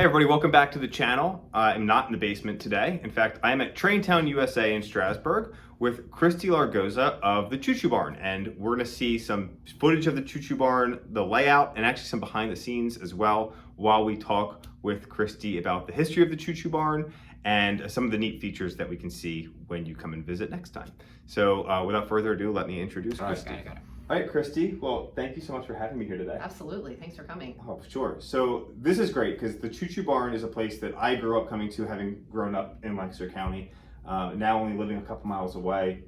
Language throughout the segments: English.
Hey everybody, welcome back to the channel. I'm not in the basement today. In fact, I am at Traintown, USA in Strasburg with Christy Largoza of the Choo Choo Barn. And we're gonna see some footage of the Choo Choo Barn, the layout, and actually some behind the scenes as well while we talk with Christy about the history of the Choo Choo Barn and some of the neat features that we can see when you come and visit next time. So without further ado, let me introduce Christy. Got it. All right, Christy, well, thank you so much for having me here today. Absolutely, thanks for coming. Oh, sure. So this is great because the Choo Choo Barn is a place that I grew up coming to, having grown up in Lancaster County. Now only living a couple miles away,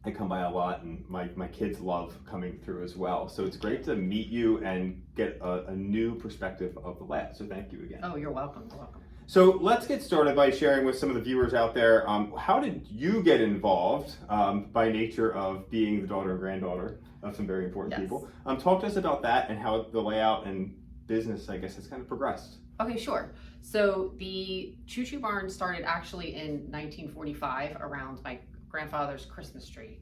I come by a lot, and my kids love coming through as well. So it's great to meet you and get a new perspective of the layout. So thank you again. Oh, you're welcome. You're welcome. So let's get started by sharing with some of the viewers out there, how did you get involved by nature of being the daughter and granddaughter of some very important people? Talk to us about that and how the layout and business, I guess, has kind of progressed. Okay, sure. So the Choo Choo Barn started actually in 1945 around my grandfather's Christmas tree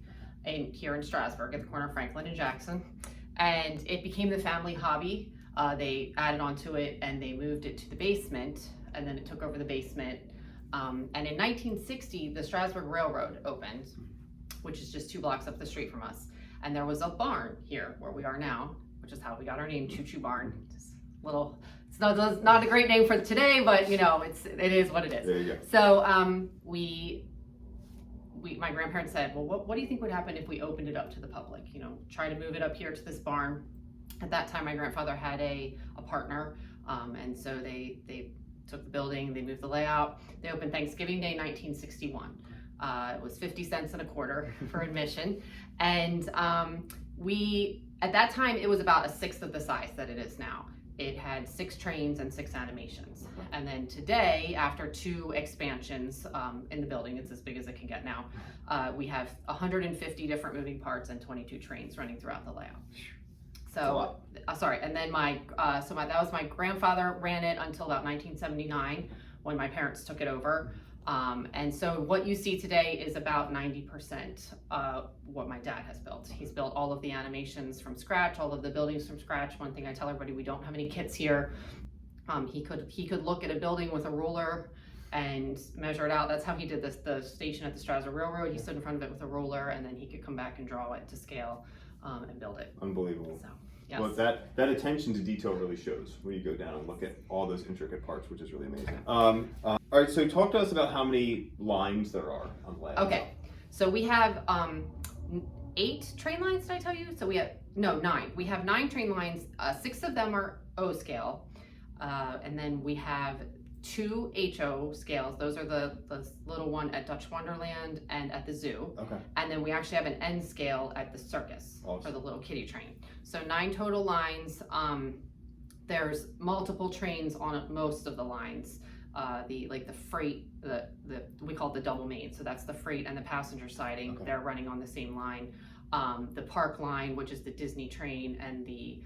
here in Strasburg at the corner of Franklin and Jackson. And it became the family hobby. They added onto it and they moved it to the basement, and then it took over the basement. And in 1960, the Strasburg Railroad opened, which is just 2 blocks up the street from us. And there was a barn here where we are now, which is how we got our name, Choo Choo Barn. Just it's not a great name for today, but you know, it is what it is. There you go. So my grandparents said, well, what do you think would happen if we opened it up to the public? You know, try to move it up here to this barn. At that time, my grandfather had a partner, and so they took the building, they moved the layout. They opened Thanksgiving Day, 1961. It was 50 cents and a quarter for admission. And at that time, it was about 1/6 of the size that it is now. It had 6 trains and 6 animations. And then today, after 2 expansions in the building, it's as big as it can get now, we have 150 different moving parts and 22 trains running throughout the layout. So, sorry, and then that was my grandfather ran it until about 1979 when my parents took it over. And so what you see today is about 90% what my dad has built. He's built all of the animations from scratch, all of the buildings from scratch. One thing I tell everybody, we don't have any kids here. He could look at a building with a ruler and measure it out. That's how he did the station at the Strasburg Railroad. He stood in front of it with a ruler, and then he could come back and draw it to scale and build it. Unbelievable. So, yes. Well, that attention to detail really shows when you go down and look at all those intricate parts, which is really amazing. All right, so talk to us about how many lines there are on the layout. Okay, so we have 8 train lines, did I tell you? So we have, no, 9. We have 9 train lines, 6 of them are O scale, and then we have 2 HO scales. Those are the little one at Dutch Wonderland and at the zoo. Okay. And then we actually have an N scale at the circus. Awesome. For the little kiddie train. So 9 total lines. There's multiple trains on most of the lines. The freight, we call it the double main. So that's the freight and the passenger siding. Okay. They're running on the same line. The park line, which is the Disney train, and the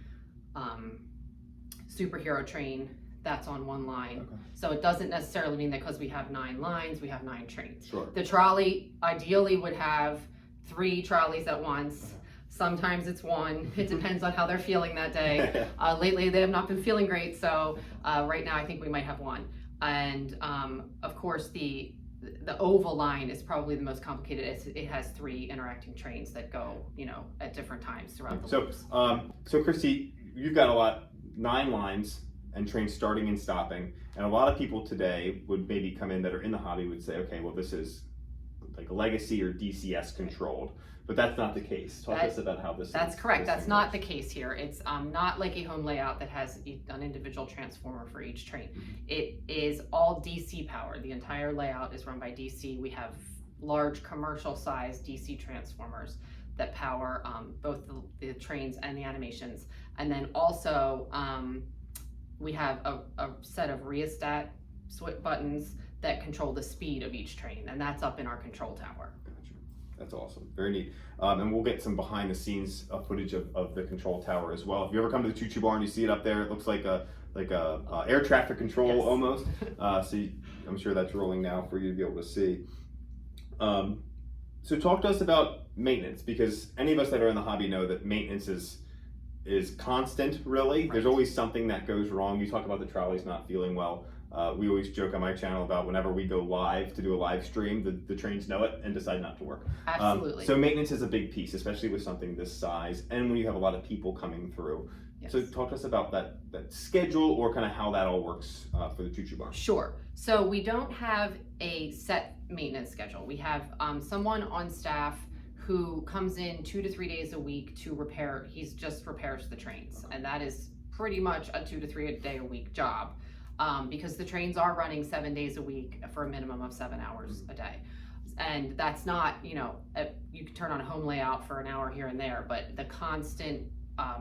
superhero train, that's on one line. Okay. So it doesn't necessarily mean that because we have 9 lines, we have 9 trains. Sure. The trolley ideally would have 3 trolleys at once. Okay. Sometimes it's 1. It depends on how they're feeling that day. Lately, they have not been feeling great. So right now, I think we might have 1. And of course, the oval line is probably the most complicated. It has 3 interacting trains that go, you know, at different times throughout the loops. So Christy, you've got 9 lines and trains starting and stopping. And a lot of people today would maybe come in that are in the hobby would say, okay, well, this is like legacy or DCS controlled, but that's not the case. Talk to us about how That's correct. That's not the case here. It's not like a home layout that has an individual transformer for each train. It is all DC powered. The entire layout is run by DC. We have large commercial size DC transformers that power both the trains and the animations. And then also we have a set of rheostat switch buttons that control the speed of each train, and that's up in our control tower. Gotcha. That's awesome. Very neat. And we'll get some behind the scenes footage of the control tower as well. If you ever come to the Choo Choo Barn, you see it up there. It looks like a air traffic control. Yes. Almost. I'm sure that's rolling now for you to be able to see. So talk to us about maintenance, because any of us that are in the hobby know that maintenance is constant, really. Right. There's always something that goes wrong. You talk about the trolleys not feeling well. We always joke on my channel about whenever we go live to do a live stream, the trains know it and decide not to work. Absolutely. So maintenance is a big piece, especially with something this size and when you have a lot of people coming through. Yes. So talk to us about that schedule or kind of how that all works for the Choo Choo Barn. Sure. So we don't have a set maintenance schedule. We have someone on staff who comes in 2 to 3 days a week to repair. He's just repairs the trains, and that is pretty much a 2 to 3 day a week job, because the trains are running 7 days a week for a minimum of 7 hours a day. And that's not, you can turn on a home layout for an hour here and there, but the constant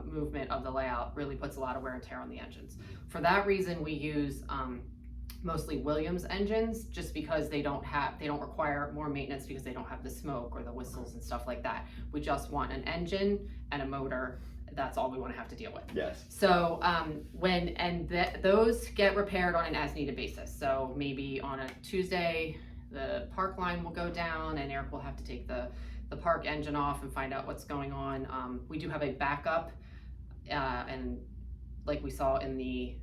movement of the layout really puts a lot of wear and tear on the engines. For that reason, we use mostly Williams engines, just because they don't require more maintenance because they don't have the smoke or the whistles and stuff like that. We just want an engine and a motor. That's all we want to have to deal with. Yes. So those get repaired on an as-needed basis. So maybe on a Tuesday, the park line will go down and Eric will have to take the park engine off and find out what's going on. We do have a backup, and like we saw in the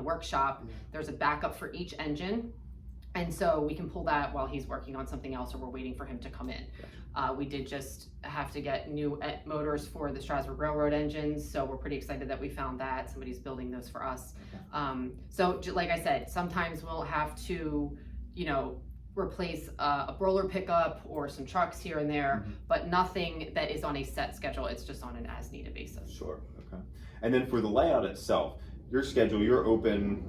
workshop, there's a backup for each engine. And so we can pull that while he's working on something else or we're waiting for him to come in. We did just have to get new motors for the Strasburg Railroad engines, so we're pretty excited that we found that. Somebody's building those for us. So like I said, sometimes we'll have to, replace a roller pickup or some trucks here and there, but nothing that is on a set schedule. It's just on an as-needed basis. Sure, okay. And then for the layout itself, your schedule, you're open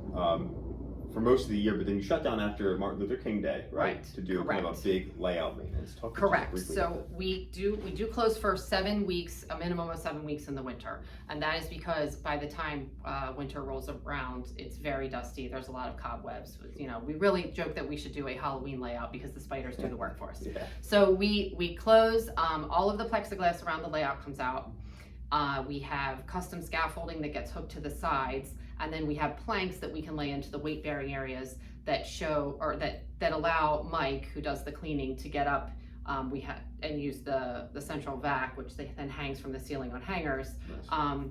for most of the year, but then you shut down after Martin Luther King Day, right? To do kind of a big layout maintenance. Talk to us Correct. briefly So about that. we do close for 7 weeks, a minimum of 7 weeks in the winter, and that is because by the time winter rolls around, it's very dusty. There's a lot of cobwebs. We really joke that we should do a Halloween layout because the spiders do the work for us. Yeah. So we close. All of the plexiglass around the layout comes out. We have custom scaffolding that gets hooked to the sides, and then we have planks that we can lay into the weight-bearing areas that show, or that allow Mike, who does the cleaning, to get up. And use the central vac, which then hangs from the ceiling on hangers. Nice.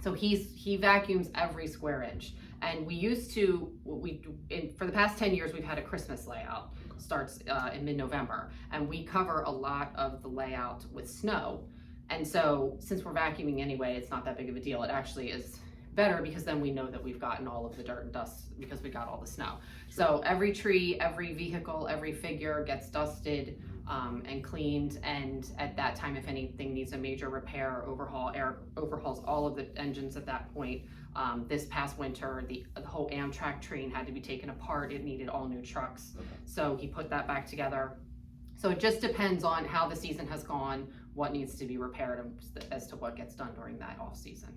So he vacuums every square inch. And we used to, for the past 10 years, we've had a Christmas layout. Starts in mid-November, and we cover a lot of the layout with snow. And so since we're vacuuming anyway, it's not that big of a deal. It actually is better because then we know that we've gotten all of the dirt and dust because we got all the snow. So every tree, every vehicle, every figure gets dusted and cleaned. And at that time, if anything needs a major repair or overhaul, Eric overhauls all of the engines at that point. This past winter, the whole Amtrak train had to be taken apart. It needed all new trucks. Okay. So he put that back together. So it just depends on how the season has gone, what needs to be repaired as to what gets done during that off season.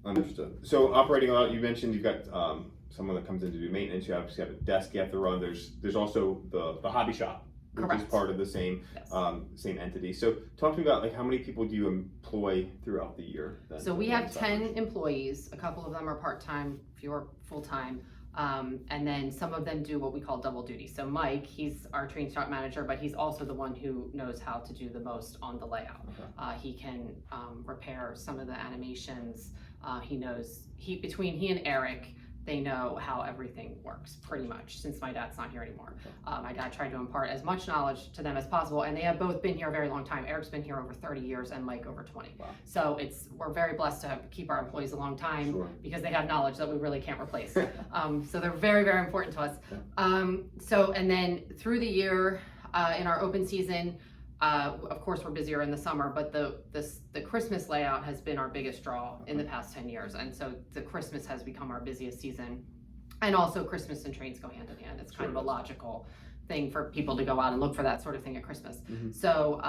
Understood. So operating out, you mentioned you've got someone that comes in to do maintenance. You obviously have a desk you have to run. There's also the hobby shop, which Correct. is part of the same Yes. Same entity. So talk to me about how many people do you employ throughout the year? So we have 10 employees. A couple of them are part-time, fewer full-time. And then some of them do what we call double duty. So Mike, he's our train shop manager, but he's also the one who knows how to do the most on the layout. Okay. He can repair some of the animations. Between he and Eric, they know how everything works pretty much, since my dad's not here anymore. Okay. My dad tried to impart as much knowledge to them as possible, and they have both been here a very long time. Eric's been here over 30 years and Mike over 20. Wow. So we're very blessed to keep our employees a long time. Sure. Because they have knowledge that we really can't replace. So they're very, very important to us. Okay. And then through the year, in our open season, of course we're busier in the summer, but the Christmas layout has been our biggest draw in the past 10 years. And so the Christmas has become our busiest season. And also Christmas and trains go hand in hand. It's kind of a logical thing for people to go out and look for that sort of thing at Christmas. Mm-hmm. So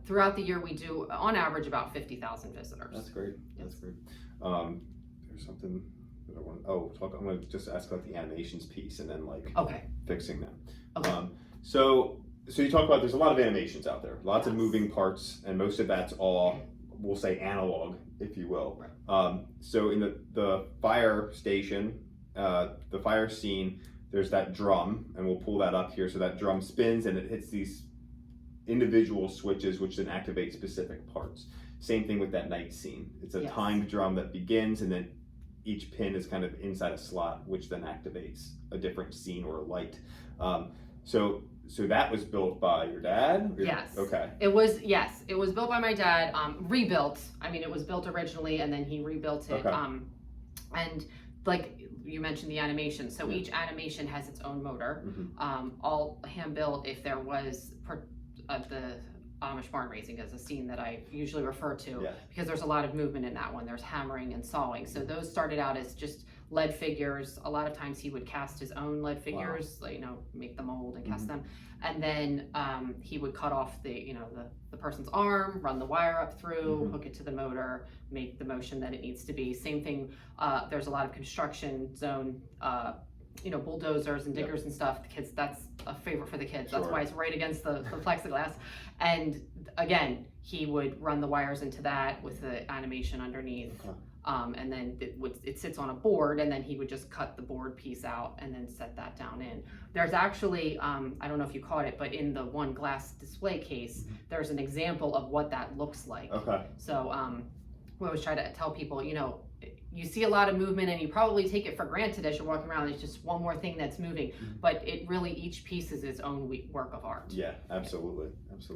throughout the year we do on average about 50,000 visitors. That's great. That's great. There's something that I want to I'm going to just ask about the animations piece and then fixing them. Okay. So you talk about there's a lot of animations out there, lots of moving parts, and most of that's all, we'll say, analog, if you will. Right. So in the fire station, the fire scene, there's that drum, and we'll pull that up here. So that drum spins and it hits these individual switches, which then activate specific parts. Same thing with that night scene. It's a timed drum that begins and then each pin is kind of inside a slot, which then activates a different scene or light. So that was built by your dad? Yes. Okay. It was built by my dad, rebuilt. I mean, it was built originally and then he rebuilt it. Okay. And like you mentioned the animation. So each animation has its own motor, all hand built. If there was the Amish barn raising as a scene that I usually refer to, because there's a lot of movement in that one. There's hammering and sawing. So those started out as just lead figures. A lot of times he would cast his own lead figures, like, make the mold and cast them. And then he would cut off the person's arm, run the wire up through, hook it to the motor, make the motion that it needs to be. Same thing, there's a lot of construction zone, bulldozers and diggers and stuff. The kids, that's a favorite for the kids. That's why it's right against the plexiglass. And again, he would run the wires into that with the animation underneath. And then it sits on a board, and then he would just cut the board piece out and then set that down in. There's actually, I don't know if you caught it, but in the one glass display case, there's an example of what that looks like. Okay. So we always try to tell people, you see a lot of movement and you probably take it for granted as you're walking around. It's just one more thing that's moving, but it really, each piece is its own work of art. Yeah, absolutely.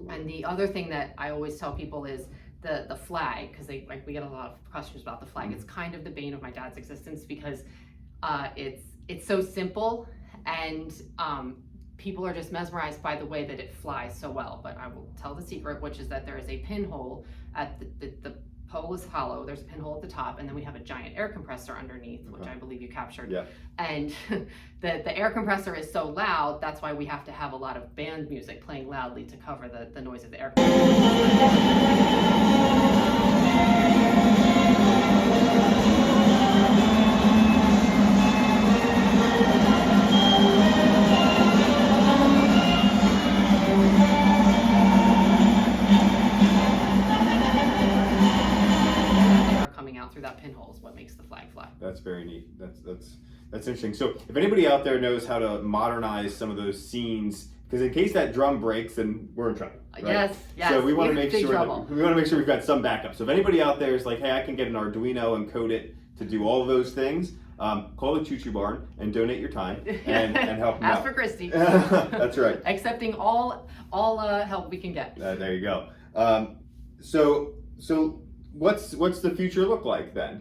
And the other thing that I always tell people is the flag, because we get a lot of questions about the flag. It's kind of the bane of my dad's existence because it's so simple, and people are just mesmerized by the way that it flies so well. But I will tell the secret, which is that there is a pinhole at the pole is hollow. There's a pinhole at the top, and then we have a giant air compressor underneath, which I believe you captured. Yeah. And the air compressor is so loud, that's why we have to have a lot of band music playing loudly to cover the noise of the air compressor. Through that pinhole is what makes the flag fly. That's very neat. That's interesting. So if anybody out there knows how to modernize some of those scenes, because in case that drum breaks, then we're in trouble. Right? Yes. So we want to make sure we've got some backup. So if anybody out there is like, hey, I can get an Arduino and code it to do all of those things, call the Choo Choo Barn and donate your time and help them out. Ask for Christy. That's right. Accepting all help we can get. There you go. So what's the future look like then?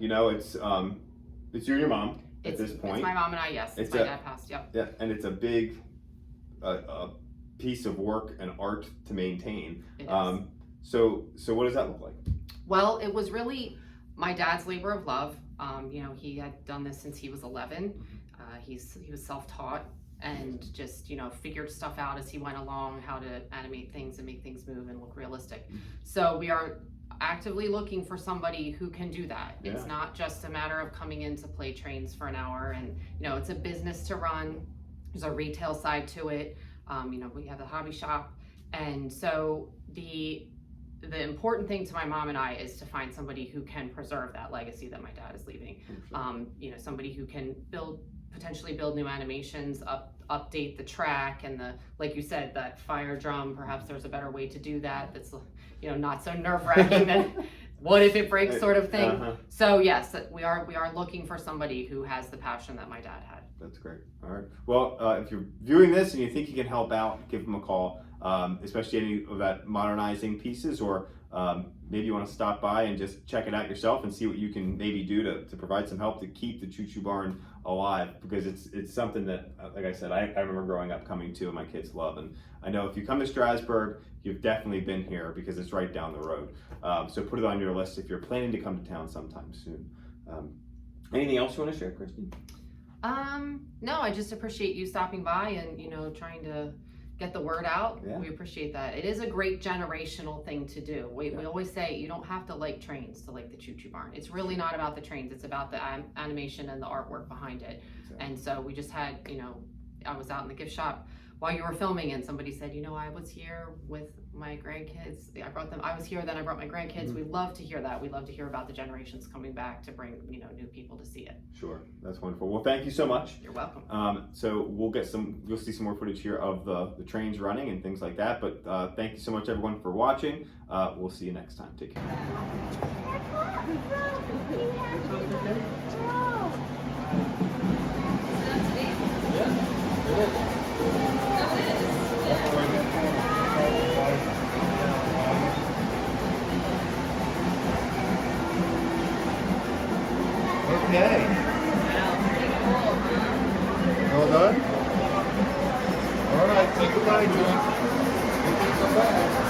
It's you and your mom at this point. It's my mom and I, yes. My dad passed, yep. Yeah, and it's a big piece of work and art to maintain. It is. So what does that look like? Well, it was really my dad's labor of love. He had done this since he was 11. He was self-taught and just figured stuff out as he went along, how to animate things and make things move and look realistic. So we are actively looking for somebody who can do that. Yeah. It's not just a matter of coming in to play trains for an hour, and it's a business to run. There's a retail side to it. We have the hobby shop, and so the important thing to my mom and I is to find somebody who can preserve that legacy that my dad is leaving. Sure. Somebody who can potentially build new animations, update the track, and like you said, that fire drum, perhaps there's a better way to do that that's not so nerve-wracking than what if it breaks sort of thing. So yes, we are looking for somebody who has the passion that my dad had. That's great. All right. Well, if you're viewing this and you think you can help out, give them a call, especially any of that modernizing pieces, or maybe you want to stop by and just check it out yourself and see what you can maybe do to provide some help to keep the Choo Choo Barn alive, because it's something that, like I said, I remember growing up coming to and my kids love. And I know if you come to Strasburg, you've definitely been here because it's right down the road. So put it on your list if you're planning to come to town sometime soon. Anything else you want to share, Christy? No, I just appreciate you stopping by and, trying to get the word out. Yeah. We appreciate that. It is a great generational thing to do. We always say you don't have to like trains to like the Choo Choo Barn. It's really not about the trains. It's about the animation and the artwork behind it. Exactly. And so we just had, I was out in the gift shop while you were filming, and somebody said, I was here with my grandkids. I was here, then I brought my grandkids. We love to hear that. We love to hear about the generations coming back to bring, new people to see it. Sure, that's wonderful. Well, thank you so much. You're welcome. So you'll see some more footage here of the trains running and things like that. But thank you so much, everyone, for watching. We'll see you next time. Take care. Okay. Well done. All right, say goodbye, John. Come back.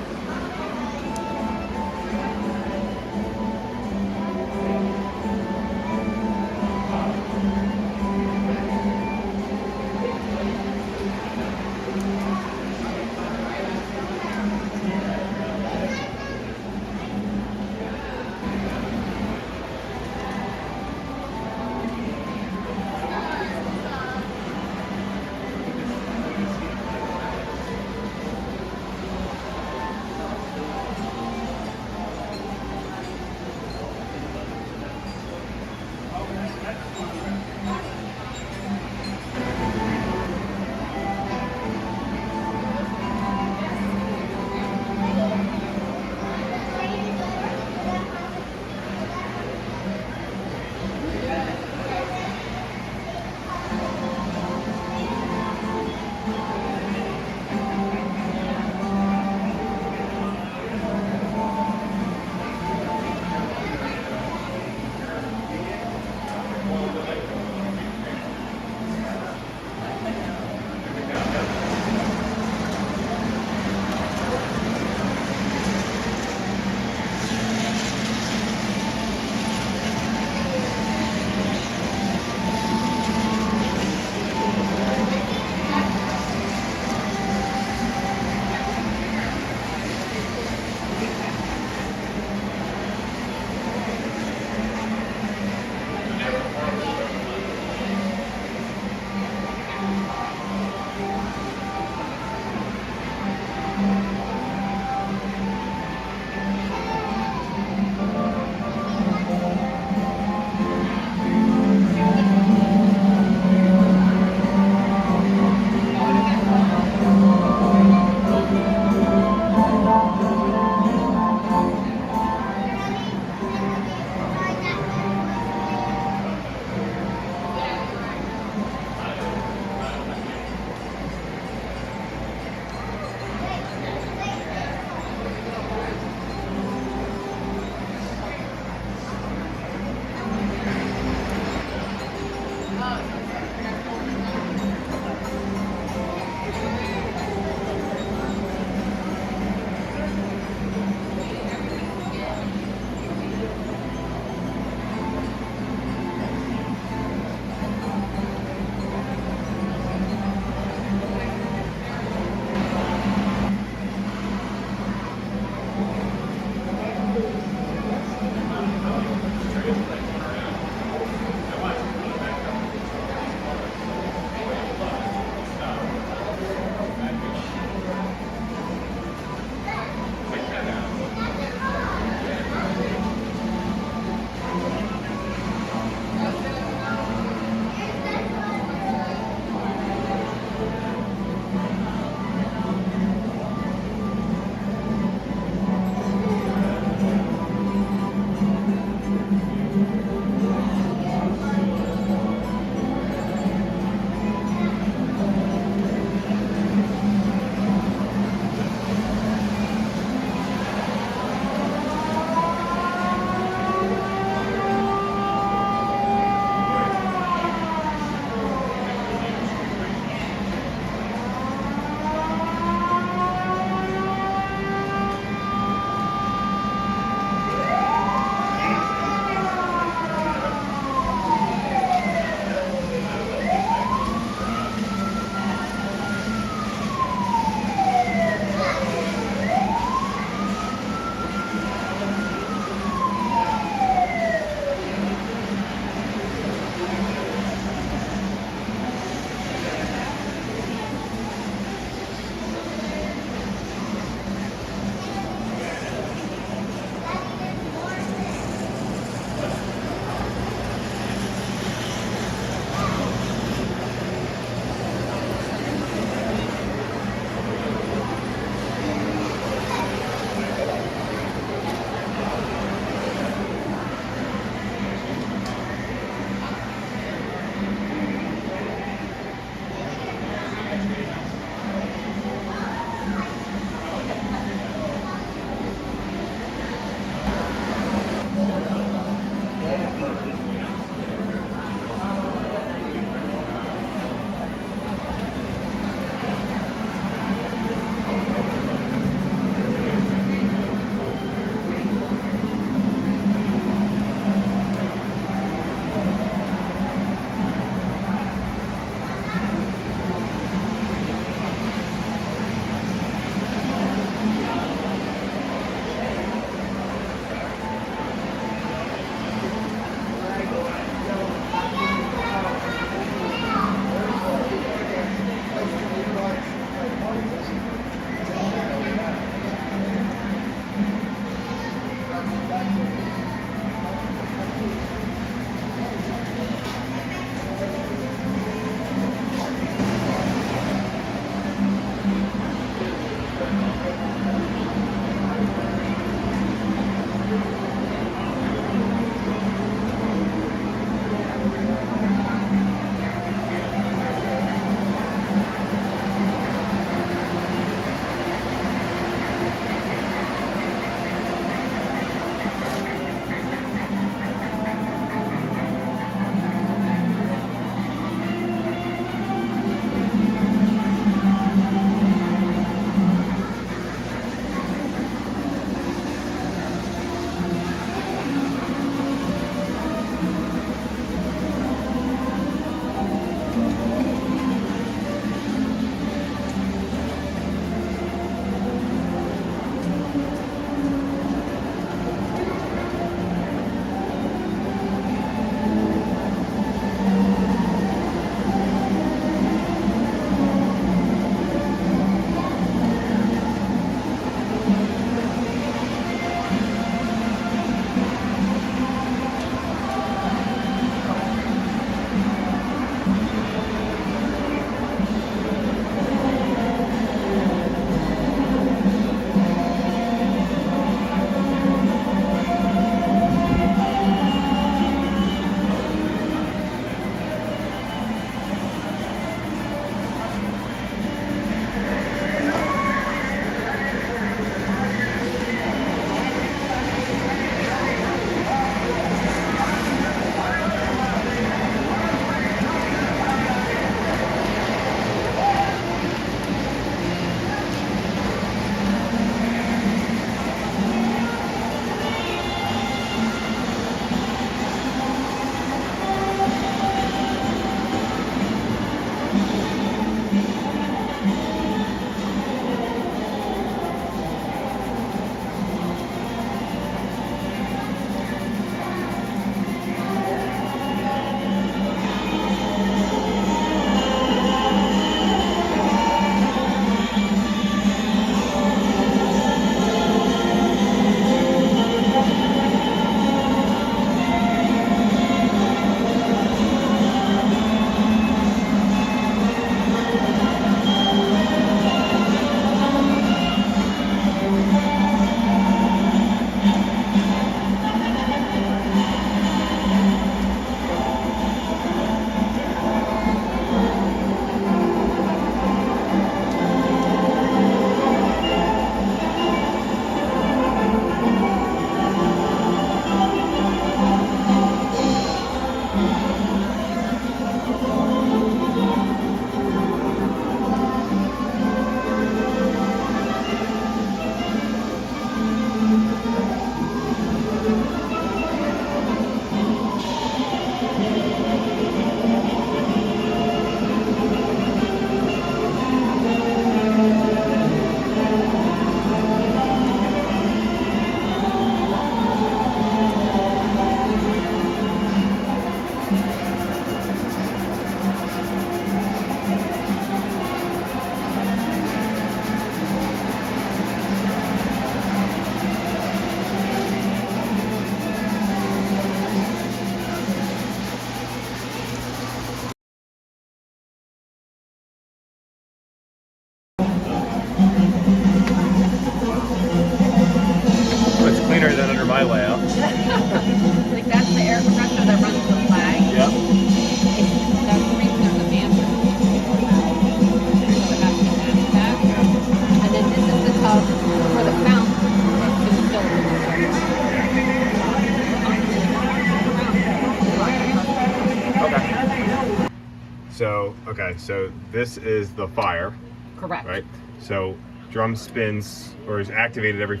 So, okay, so this is the fire, Correct. right? So drum spins or is activated every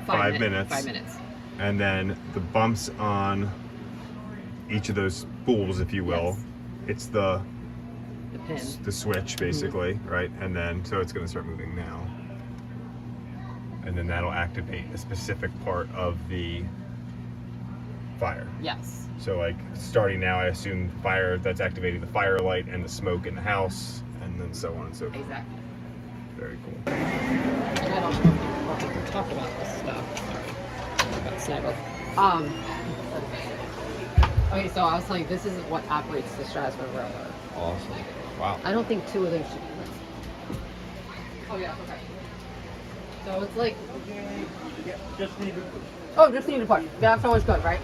5 minutes. 5 minutes. And then the bumps on each of those spools, if you will, Yes. it's the pin. The switch, basically, right? And then, so it's going to start moving now. And then that'll activate a specific part of the fire. Yes. So like starting now, I assume fire, that's activating the fire light and the smoke in the house, and then so on and so forth. Exactly. Very cool. And I don't know if we can talk about this stuff. Sorry. About sniper. Okay, so I was telling you, this is what operates the Strasburg Railroad. Awesome. Wow. I don't think two of them should be. Oh yeah, okay. So it's like. Just need a part. Yeah, that's always good, right?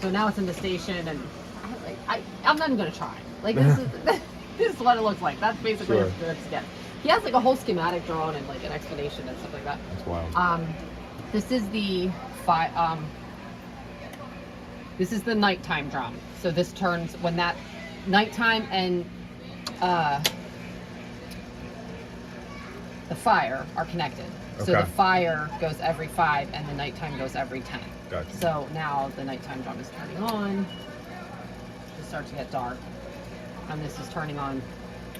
So now it's in the station, and I'm not even gonna try. Like this is this is what it looks like. That's basically Sure. what it's get. He has like a whole schematic drawn and like an explanation and stuff like that. That's wild. This is the this is the nighttime drum. So this turns when that nighttime and the fire are connected. So Okay. the fire goes every 5 and the nighttime goes every 10. Gotcha. So now the nighttime drum is turning on. It starts to get dark. And this is turning on.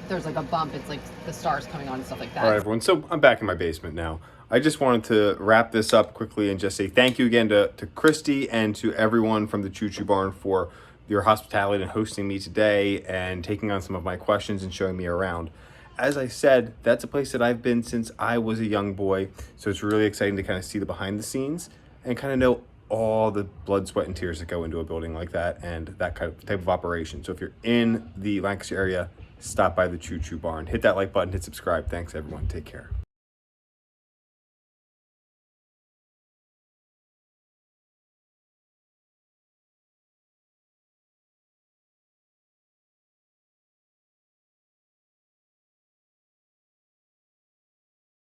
There's like a bump. It's like the stars coming on and stuff like that. All right, everyone. So I'm back in my basement now. I just wanted to wrap this up quickly and just say thank you again to Christy and to everyone from the Choo Choo Barn for your hospitality and hosting me today and taking on some of my questions and showing me around. As I said, that's a place that I've been since I was a young boy. So it's really exciting to kind of see the behind the scenes and kind of know all the blood, sweat, and tears that go into a building like that and that kind of type of operation. So if you're in the Lancaster area, stop by the Choo Choo Barn. Hit that like button, hit subscribe. Thanks, everyone. Take care.